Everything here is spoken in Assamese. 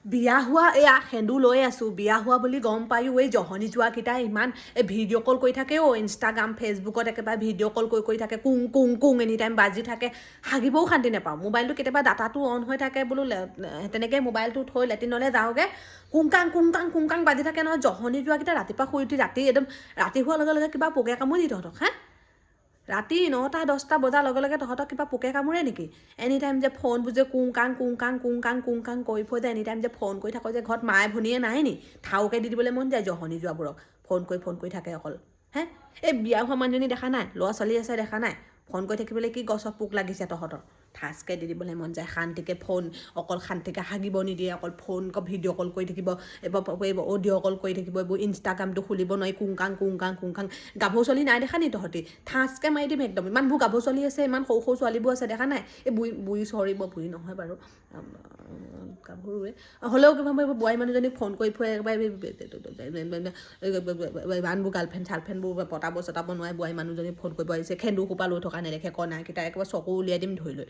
বিয়া হোৱা এয়া সেন্দু লৈ আছোঁ বিয়া হোৱা বুলি গম পায়ো এই জহনি যোৱাকেইটা ইমান ভিডিঅ' কল কৰি থাকে ইনষ্টাগ্ৰাম ফেচবুকত একেবাৰে ভিডিঅ' কল কৰি থাকে কুং কুং কুং এনি টাইম বাজি থাকে হাগিবও শান্তি নাপাওঁ মোবাইলটো কেতিয়াবা ডাটাটো অন হৈ থাকে বোলো তেনেকৈ মোবাইলটো থৈ লেট্ৰিনলৈ যাওঁগৈ কুং কাং বাজি থাকে নহয় জহনি যোৱাকেইটা ৰাতিপুৱা শুই উঠি ৰাতি হোৱাৰ লগে লগে কিবা পোকে কামুৰি তহঁতক হা ৰাতি 9টা 10টা বজাৰ লগে লগে তহঁতক কিবা পোকে কামোৰে নেকি এনি টাইম যে ফোনবোৰ যে কুং কাং কৰি ফুৰে যে এনি টাইম যে ফোন কৰি থাকো যে ঘৰত মায়ে ভনীয়ে নাই নি ঠাউকে দি দিবলৈ মন যায় জহনি যোৱাবোৰক ফোন কৰি থাকে অকল হে এই বিয়া হোৱা মানুহজনী দেখা নাই ল'ৰা ছোৱালী আছে দেখা নাই ফোন কৰি থাকিবলৈ কি গছত পোক লাগিছে তহঁতৰ ঠাচকৈ দি দিবলৈ মন যায় শান্তিকৈ ফোন অকল শান্তিকৈ হাগিব নিদিয়ে অকল ফোন ভিডিঅ' কল কৰি থাকিব এইবোৰ অডিঅ' কল কৰি থাকিব এইবোৰ ইনষ্টাগ্ৰামটো খুলিব নোৱাৰি কুং কাং গাভৰু ছোৱালী নাই দেখা নি তহঁতি ঠাচকৈ মাৰি দিম একদম ইমানবোৰ গাভৰু ছোৱালী আছে ইমান সৰু সৰু ছোৱালীবোৰ আছে দেখা নাই এই বুঢ়ী চৰিব বুঢ়ী নহয় বাৰু গাভৰুৱে হ'লেও কিবা বোৱাৰী মানুহজনীক ফোন কৰি ফুৰে ইমানবোৰ গাৰ্লফ্ৰেণ্ড চাৰ্লফ্ৰেণ্ডবোৰ পতাব চতাব নোৱাৰে বোৱাৰী মানুহজনীক ফোন কৰিব আহিছে সেন্দুৰ সোপা লৈ থকা নেদেখে কণাকেইটা একেবাৰে চকু উলিয়াই দিম ধৰি লৈ